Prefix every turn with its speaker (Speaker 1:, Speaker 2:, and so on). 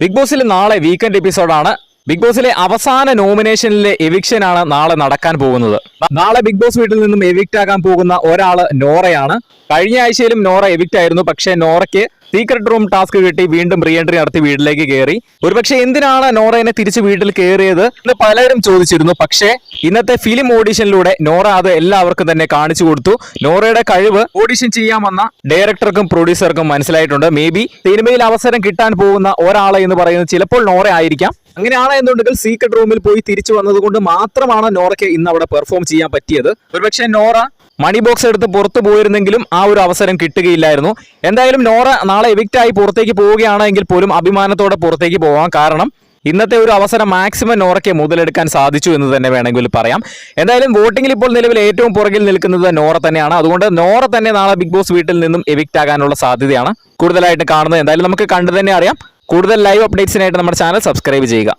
Speaker 1: Big ബോസിൽ നാളെ weekend എപ്പിസോഡാണ്. ബിഗ് ബോസിലെ അവസാന നോമിനേഷനിലെ എവിക്ഷൻ ആണ് നാളെ നടക്കാൻ പോകുന്നത്. നാളെ ബിഗ് ബോസ് വീട്ടിൽ നിന്നും എവിക്റ്റ് ആകാൻ പോകുന്ന ഒരാള് നോറയാണ്. കഴിഞ്ഞ ആഴ്ചയിലും നോറ എവിക്റ്റ് ആയിരുന്നു. പക്ഷേ നോറയ്ക്ക് സീക്രട്ട് റൂം ടാസ്ക് കിട്ടി വീണ്ടും റീ എൻട്രി നടത്തി വീട്ടിലേക്ക് കയറി. ഒരുപക്ഷെ എന്തിനാണ് നോറയെ തിരിച്ച് വീട്ടിൽ കയറിയത് എന്ന് പലരും ചോദിച്ചിരുന്നു. പക്ഷേ ഇന്നത്തെ ഫിലിം ഓഡിഷനിലൂടെ നോറ അത് എല്ലാവർക്കും തന്നെ കാണിച്ചു കൊടുത്തു. നോറയുടെ കഴിവ് ഓഡിഷൻ ചെയ്യാമെന്ന ഡയറക്ടർക്കും പ്രൊഡ്യൂസർക്കും മനസ്സിലായിട്ടുണ്ട്. മേ ബി സിനിമയിൽ അവസരം കിട്ടാൻ പോകുന്ന ഒരാളെ എന്ന് പറയുന്നത് ചിലപ്പോൾ നോറ ആയിരിക്കാം. അങ്ങനെയാണ് എന്നുണ്ടെങ്കിൽ സീക്രട്ട് റൂമിൽ പോയി തിരിച്ചു വന്നതുകൊണ്ട് മാത്രമാണ് നോറയ്ക്ക് ഇന്ന് അവിടെ പെർഫോം ചെയ്യാൻ പറ്റിയത്. ഒരുപക്ഷെ നോറ മണി ബോക്സ് എടുത്ത് പുറത്തു പോയിരുന്നെങ്കിലും ആ ഒരു അവസരം കിട്ടുകയില്ലായിരുന്നു. എന്തായാലും നോറ നാളെ എവിക്റ്റ് ആയി പുറത്തേക്ക് പോവുകയാണെങ്കിൽ പോലും അഭിമാനത്തോടെ പുറത്തേക്ക് പോവാം. കാരണം ഇന്നത്തെ ഒരു അവസരം മാക്സിമം നോറയ്ക്ക് മുതലെടുക്കാൻ സാധിച്ചു എന്ന് തന്നെ വേണമെങ്കിൽ പറയാം. എന്തായാലും വോട്ടിംഗിൽ ഇപ്പോൾ നിലവിൽ ഏറ്റവും പുറകിൽ നിൽക്കുന്നത് നോറ തന്നെയാണ്. അതുകൊണ്ട് നോറ തന്നെ നാളെ ബിഗ് ബോസ് വീട്ടിൽ നിന്നും എവിക്റ്റ് ആകാനുള്ള സാധ്യതയാണ് കൂടുതലായിട്ട് കാണുന്നത്. എന്തായാലും നമുക്ക് കണ്ടു തന്നെ അറിയാം. കൂടുതൽ ലൈവ് അപ്ഡേറ്റ്സിനായിട്ട് നമ്മുടെ ചാനൽ സബ്സ്ക്രൈബ് ചെയ്യുക.